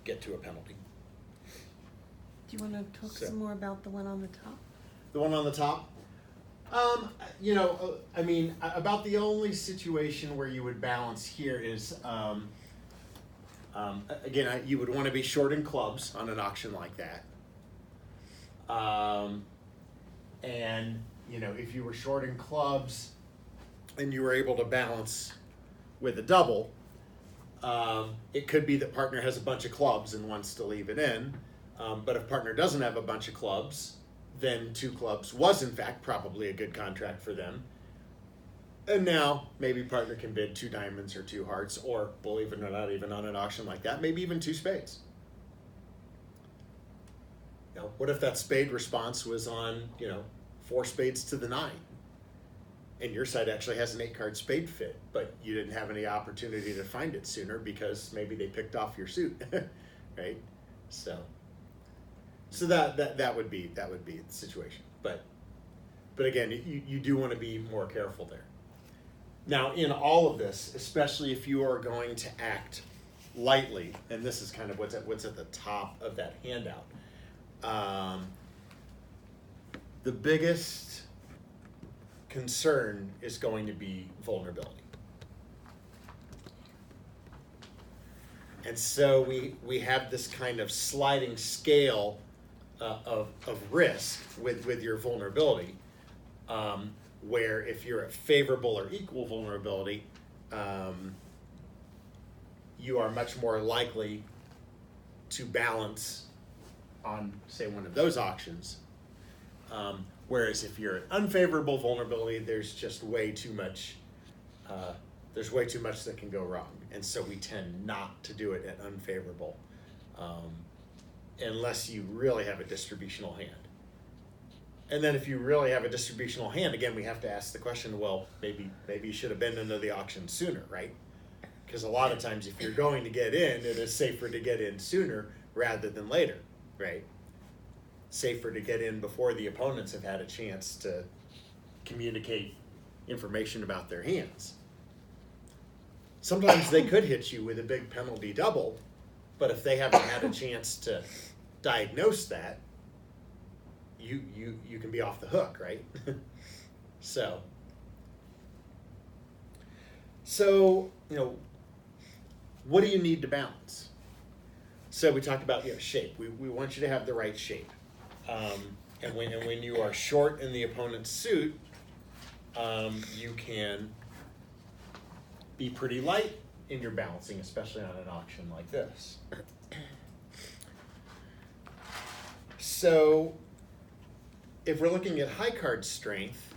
get to a penalty. Do you want to talk So- some more about the one on the top? The one on the top? I mean, about the only situation where you would balance here is, again, you would want to be short in clubs on an auction like that. And, if you were short in clubs and you were able to balance with a double, it could be that partner has a bunch of clubs and wants to leave it in. But if partner doesn't have a bunch of clubs, then 2 clubs was in fact probably a good contract for them. And now maybe partner can bid 2 diamonds or 2 hearts, or believe it or not, even on an auction like that, maybe even 2 spades. What if that spade response was on, 4 spades to the 9? And your side actually has an 8-card spade fit, but you didn't have any opportunity to find it sooner because maybe they picked off your suit, right? So that would be the situation. But again, you do want to be more careful there. Now, in all of this, especially if you are going to act lightly, and this is kind of what's at the top of that handout. The biggest concern is going to be vulnerability. And so we have this kind of sliding scale of risk with your vulnerability, where if you're at favorable or equal vulnerability, you are much more likely to balance on, say, one of those auctions. Whereas if you're at unfavorable vulnerability, there's just way too much. There's way too much that can go wrong, and so we tend not to do it at unfavorable, unless you really have a distributional hand. And then if you really have a distributional hand, again, we have to ask the question, well, maybe you should have been into the auction sooner, right? Because a lot of times if you're going to get in, it is safer to get in sooner rather than later, right? Safer to get in before the opponents have had a chance to communicate information about their hands. Sometimes they could hit you with a big penalty double, but if they haven't had a chance to diagnose that, you can be off the hook, right? So what do you need to balance? So we talked about shape. We want you to have the right shape, and when you are short in the opponent's suit, you can be pretty light in your balancing, especially on an auction like this. So if we're looking at high card strength,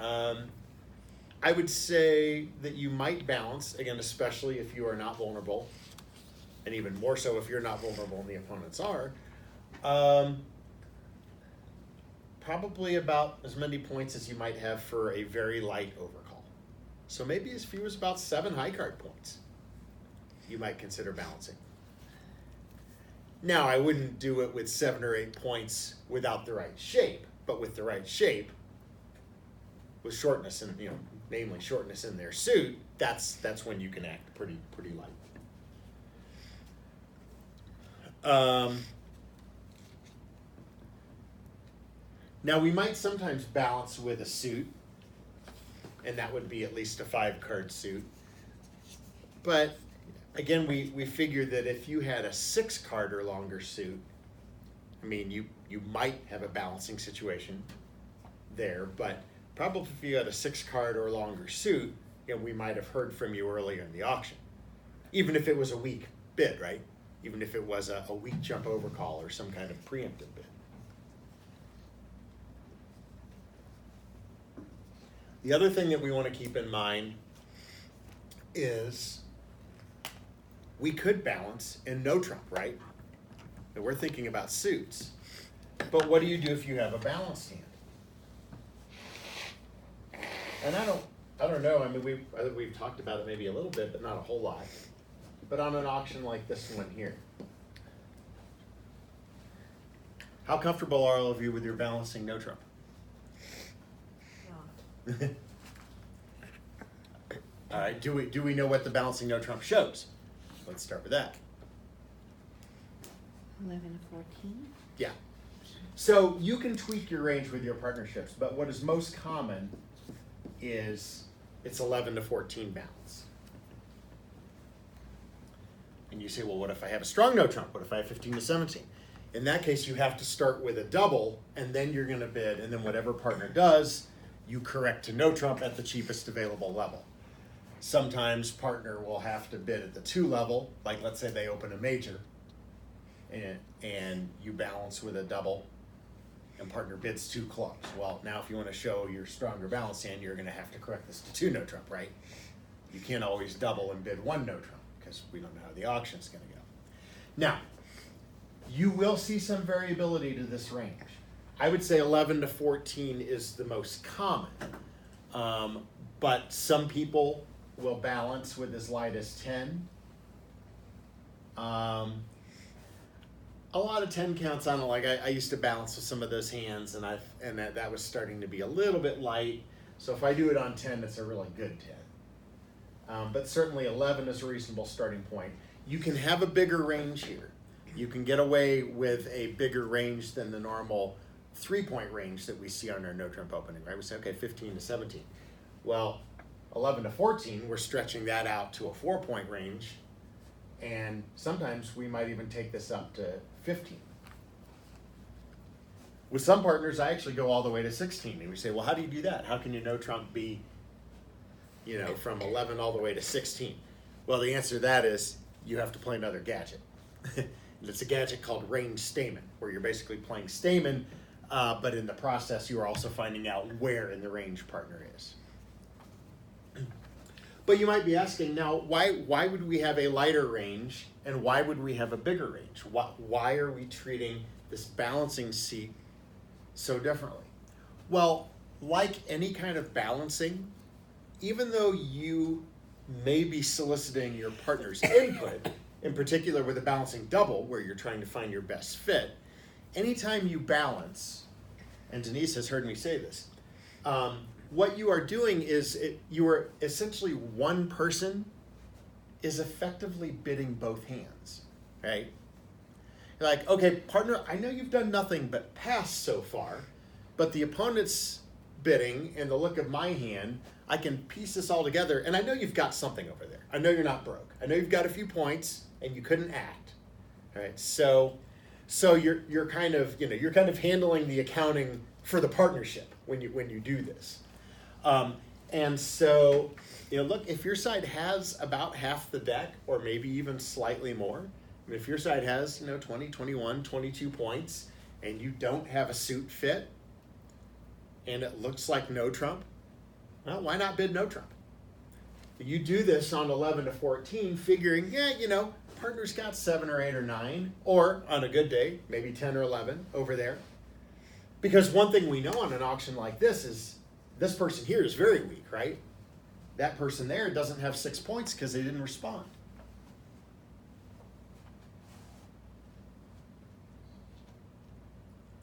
I would say that you might balance, again, especially if you are not vulnerable, and even more so if you're not vulnerable and the opponents are, probably about as many points as you might have for a very light overcall. So maybe as few as about 7 high card points you might consider balancing. Now, I wouldn't do it with 7 or 8 points without the right shape, but with the right shape, with shortness and namely shortness in their suit, that's when you can act pretty light. Now we might sometimes balance with a suit, and that would be at least a 5-card suit. But again, we figured that if you had a 6-card or longer suit, I mean, you might have a balancing situation there, but probably if you had a 6-card or longer suit, we might have heard from you earlier in the auction. Even if it was a weak bid, right? Even if it was a weak jump overcall or some kind of preemptive bid. The other thing that we want to keep in mind is we could balance in no trump, right? And we're thinking about suits. But what do you do if you have a balanced hand? And I don't know. I mean, we've talked about it maybe a little bit, but not a whole lot. But on an auction like this one here, how comfortable are all of you with your balancing no trump? All right. Do we know what the balancing no trump shows? Let's start with that. 11 to 14. Yeah. So you can tweak your range with your partnerships, but what is most common is it's 11 to 14 balance. And you say, well, what if I have a strong no trump? What if I have 15 to 17? In that case, you have to start with a double, and then you're going to bid, and then whatever partner does, you correct to no trump at the cheapest available level. Sometimes partner will have to bid at the 2 level, like let's say they open a major, and you balance with a double, and partner bids 2 clubs. Well, now if you want to show your stronger balance hand, you're going to have to correct this to 2 no trump, right? You can't always double and bid 1 no trump, because we don't know how the auction's going to go. Now, you will see some variability to this range. I would say 11 to 14 is the most common, but some people will balance with as light as 10. A lot of 10 counts on it. Like I used to balance with some of those hands, and that was starting to be a little bit light. So if I do it on 10, it's a really good 10. But certainly 11 is a reasonable starting point. You can have a bigger range here. You can get away with a bigger range than the normal 3-point range that we see on our no trump opening, right? We say, okay, 15 to 17. Well, 11 to 14, we're stretching that out to a 4-point range, and sometimes we might even take this up to 15. With some partners, I actually go all the way to 16, and we say, well, how do you do that? How can your no trump be, from 11 all the way to 16? Well, the answer to that is you have to play another gadget. It's a gadget called range stamen, where you're basically playing stamen, but in the process, you are also finding out where in the range partner is. But you might be asking, now, why would we have a lighter range, and why would we have a bigger range? Why are we treating this balancing seat so differently? Well, like any kind of balancing, even though you may be soliciting your partner's input, in particular with a balancing double, where you're trying to find your best fit, anytime you balance, and Denise has heard me say this, what you are doing is you are essentially one person is effectively bidding both hands, right? You're like, okay, partner, I know you've done nothing but pass so far, but the opponent's bidding and the look of my hand, I can piece this all together, and I know you've got something over there. I know you're not broke. I know you've got a few points, and you couldn't act, right? So you're kind of handling the accounting for the partnership when you do this. And so, look, if your side has about half the deck, or maybe even slightly more, if your side has, 20, 21, 22 points, and you don't have a suit fit, and it looks like no trump, well, why not bid no trump? You do this on 11 to 14, figuring, partner's got 7 or 8 or 9, or on a good day, maybe 10 or 11 over there. Because one thing we know on an auction like this is, this person here is very weak, right? That person there doesn't have 6 points because they didn't respond.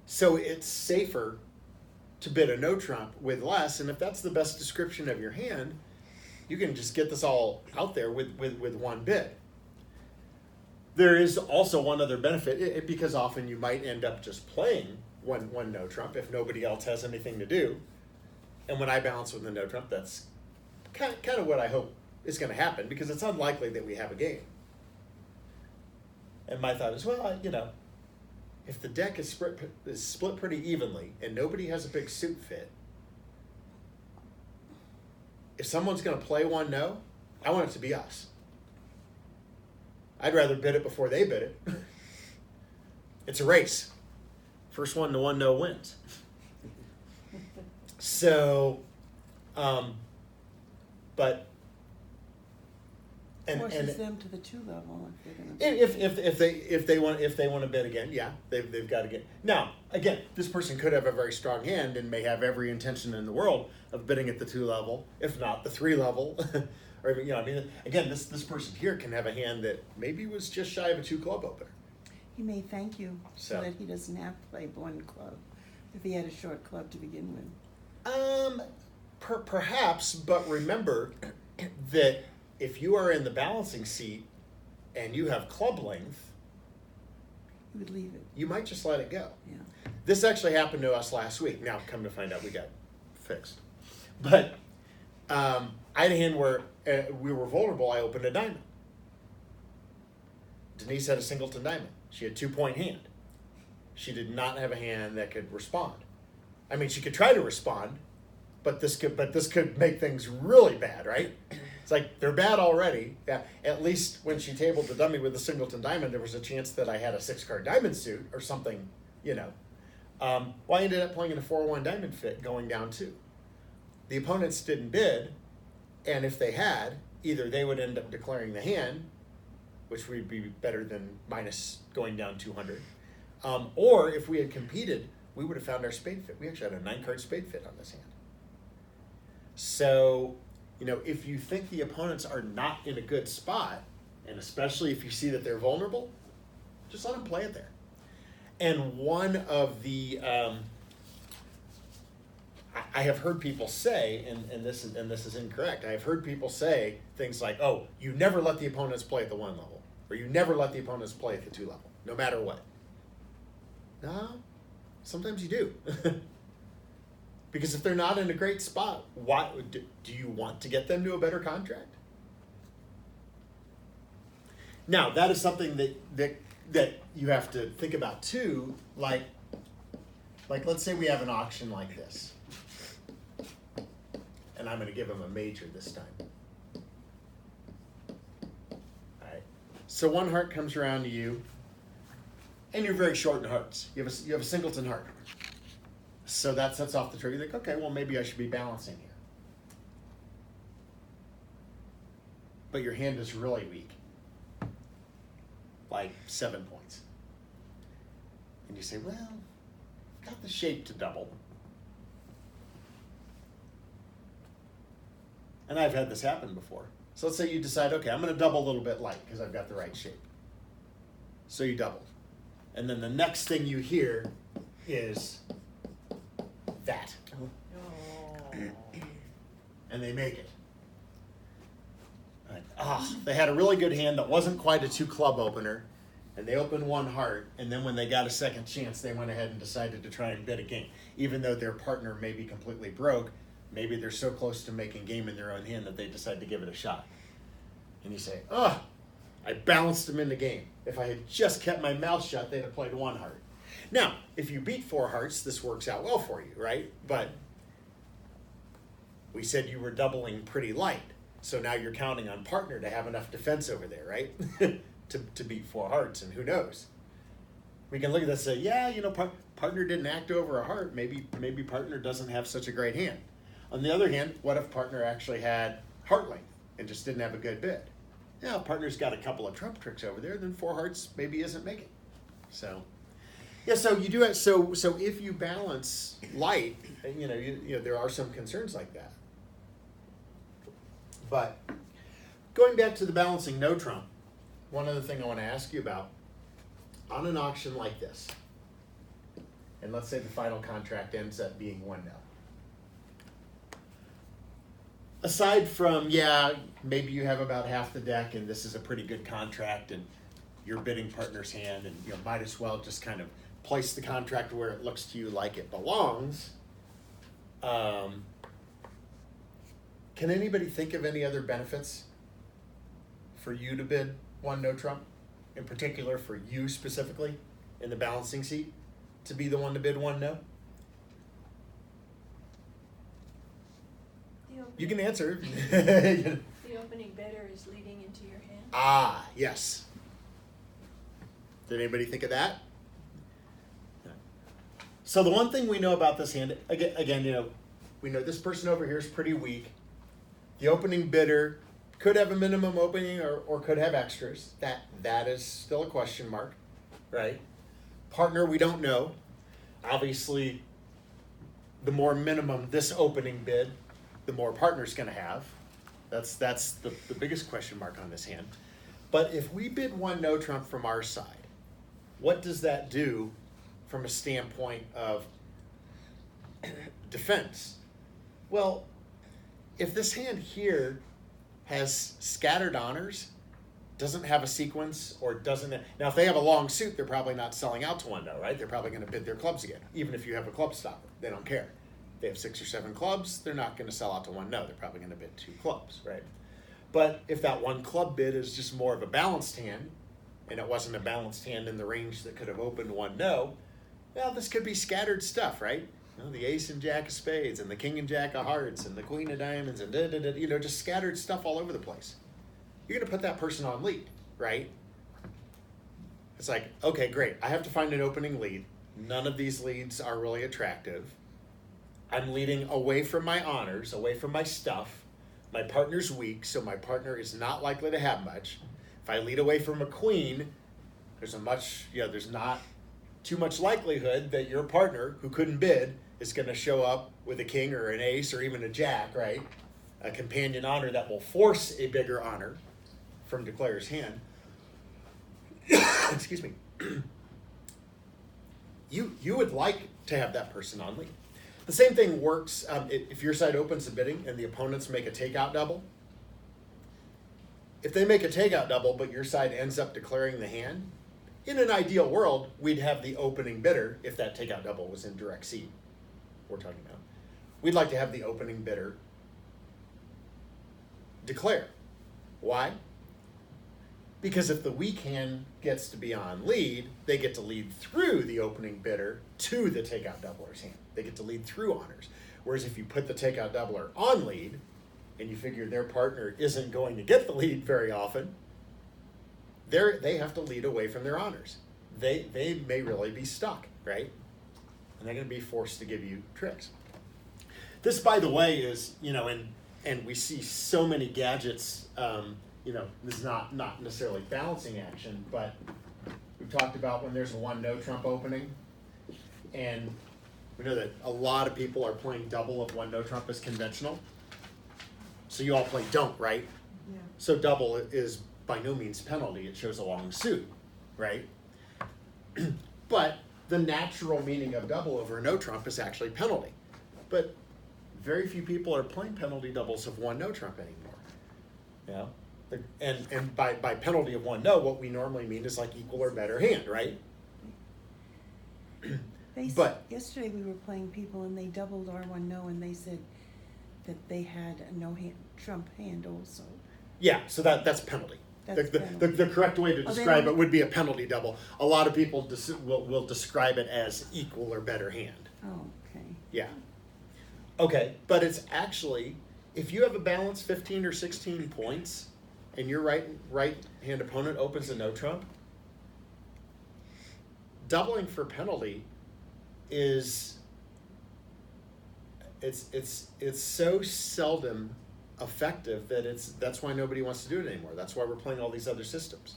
So it's safer to bid a no trump with less, and if that's the best description of your hand, you can just get this all out there with one bid. There is also one other benefit, because often you might end up just playing one no trump if nobody else has anything to do. And when I balance with the no trump, that's kind of what I hope is going to happen, because it's unlikely that we have a game. And my thought is, well, if the deck is split pretty evenly and nobody has a big suit fit, if someone's going to play one no, I want it to be us. I'd rather bid it before they bid it. It's a race. First one to one no wins. So, but forces them to the 2 level if they're gonna. If they want to bid again, yeah, they've got to get. Now, again, this person could have a very strong hand and may have every intention in the world of bidding at the 2 level, if not the 3 level, or even again, this person here can have a hand that maybe was just shy of a 2 club opener. He may thank you so that he doesn't have to play 1 club if he had a short club to begin with. Perhaps, but remember that if you are in the balancing seat and you have club length, You would leave it. You might just let it go. Yeah. This actually happened to us last week. Now, come to find out, we got fixed. But I had a hand where we were vulnerable. I opened a diamond. Denise had a singleton diamond. She had 2-point hand. She did not have a hand that could respond. I mean, she could try to respond, but this could make things really bad, right? It's like they're bad already. Yeah, at least when she tabled the dummy with a singleton diamond, there was a chance that I had a 6-card diamond suit or something, you know. Well, I ended up playing in a 4-1 diamond fit going down 2. The opponents didn't bid, and if they had, either they would end up declaring the hand, which would be better than minus going down 200, or if we had competed, we would have found our spade fit. We actually had a 9-card spade fit on this hand. So, you know, if you think the opponents are not in a good spot, and especially if you see that they're vulnerable, just let them play it there. And one of the, I have heard people say, and this is incorrect, I have heard people say things like, oh, you never let the opponents play at the 1 level, or you never let the opponents play at the 2 level, no matter what. No, sometimes you do. Because if they're not in a great spot, why do you want to get them to a better contract? Now, that is something that you have to think about too. Like let's say we have an auction like this, and I'm going to give them a major this time. All right. So 1 heart comes around to you, and you're very short in hearts. You have a singleton heart. So that sets off the trigger. You think, okay, well, maybe I should be balancing here. But your hand is really weak, like 7 points. And you say, well, I've got the shape to double. And I've had this happen before. So let's say you decide, okay, I'm going to double a little bit light because I've got the right shape. So you double. And then the next thing you hear is that. And they make it. They had a really good hand that wasn't quite a 2-club opener, and they opened 1 heart, and then when they got a second chance, they went ahead and decided to try and bid a game. Even though their partner may be completely broke, maybe they're so close to making game in their own hand that they decide to give it a shot. And you say, I balanced them in the game. If I had just kept my mouth shut, they'd have played 1 heart. Now, if you beat 4 hearts, this works out well for you, right? But we said you were doubling pretty light. So now you're counting on partner to have enough defense over there, right? to beat 4 hearts, and who knows? We can look at this and say, yeah, you know, partner didn't act over a heart. Maybe partner doesn't have such a great hand. On the other hand, what if partner actually had heart length and just didn't have a good bid? Yeah, partner's got a couple of trump tricks over there, then 4 hearts maybe isn't making. So, yeah, so you do it. So if you balance light, you know, there are some concerns like that. But going back to the balancing no trump, one other thing I want to ask you about, on an auction like this, and let's say the final contract ends up being 1-0. Aside from, yeah, maybe you have about half the deck and this is a pretty good contract and you're bidding partner's hand, and you know, might as well just kind of place the contract where it looks to you like it belongs. Can anybody think of any other benefits for you to bid 1 no trump? In particular for you specifically in the balancing seat to be the one to bid 1 no? You can answer. The opening bidder is leading into your hand. Ah, yes. Did anybody think of that? So the one thing we know about this hand, again, you know, we know this person over here is pretty weak. The opening bidder could have a minimum opening or could have extras. That is still a question mark, right? Partner, we don't know. Obviously, the more minimum this opening bid, the more partner's going to have. That's the biggest question mark on this hand. But if we bid 1 no trump from our side, what does that do from a standpoint of defense? Well, if this hand here has scattered honors, doesn't have a sequence or doesn't, now if they have a long suit, they're probably not selling out to 1-0, right? They're probably going to bid their clubs again, even if you have a club stopper. They don't care. If they have 6 or 7 clubs, they're not going to sell out to 1-0. They're probably going to bid 2 clubs, right? But if that one club bid is just more of a balanced hand, and it wasn't a balanced hand in the range that could have opened 1-0, well, this could be scattered stuff, right? You know, the ace and jack of spades, and the king and jack of hearts, and the queen of diamonds, and you know, just scattered stuff all over the place. You're going to put that person on lead, right? It's like, okay, great. I have to find an opening lead. None of these leads are really attractive. I'm leading away from my honors, away from my stuff. My partner's weak, so my partner is not likely to have much. If I lead away from a queen, there's not too much likelihood that your partner, who couldn't bid, is going to show up with a king or an ace or even a jack, right? A companion honor that will force a bigger honor from declarer's hand. Excuse me. You would like to have that person on lead. The same thing works if your side opens the bidding and the opponents make a takeout double. If they make a takeout double, but your side ends up declaring the hand, in an ideal world, we'd have the opening bidder, if that takeout double was in direct seed, we're talking about. We'd like to have the opening bidder declare. Why? Because if the weak hand gets to be on lead, they get to lead through the opening bidder to the takeout doubler's hand. They get to lead through honors. Whereas if you put the takeout doubler on lead, and you figure their partner isn't going to get the lead very often, they have to lead away from their honors. They may really be stuck, right? And they're going to be forced to give you tricks. This, by the way, is, and we see so many gadgets, this is not necessarily balancing action, but we've talked about when there's a 1-no trump opening, and we know that a lot of people are playing double if 1-no trump is conventional. So you all play don't, right? Yeah. So double is by no means penalty. It shows a long suit, right? But the natural meaning of double over a no trump is actually penalty. But very few people are playing penalty doubles of 1-no trump anymore. And by penalty of 1-no, what we normally mean is like equal or better hand, right? Yesterday we were playing people and they doubled our 1-no and they said that they had a no hand, trump hand also. Yeah, so that's penalty. The correct way to describe it would be a penalty double. A lot of people will describe it as equal or better hand. Oh, okay. Yeah. Okay, but it's actually, if you have a balance 15 or 16 points and your right hand opponent opens a no trump, doubling for penalty is it's so seldom effective that that's why nobody wants to do it anymore. That's why we're playing all these other systems.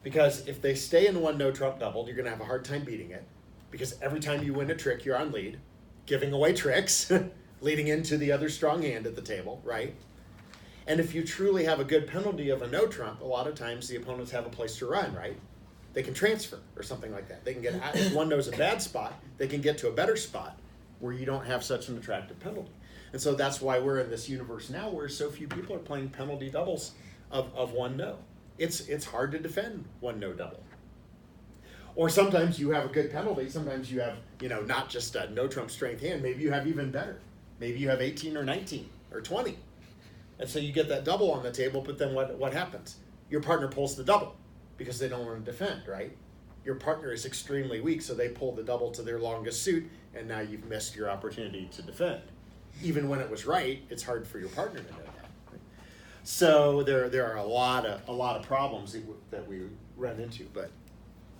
Because if they stay in 1-no trump doubled, you're going to have a hard time beating it. Because every time you win a trick, you're on lead, giving away tricks, leading into the other strong hand at the table, right? And if you truly have a good penalty of a no trump, a lot of times the opponents have a place to run, right? They can transfer or something like that. They can get, if 1-no's a bad spot, they can get to a better spot where you don't have such an attractive penalty. And so that's why we're in this universe now where so few people are playing penalty doubles of 1-no. It's hard to defend 1-no double. Or sometimes you have a good penalty. Sometimes you have, not just a no trump strength hand. Maybe you have even better. Maybe you have 18 or 19 or 20. And so you get that double on the table, but then what happens? Your partner pulls the double because they don't want to defend, right? Your partner is extremely weak, so they pull the double to their longest suit, and now you've missed your opportunity to defend. Even when it was right, it's hard for your partner to know that. Right? So there are a lot of problems that we run into, but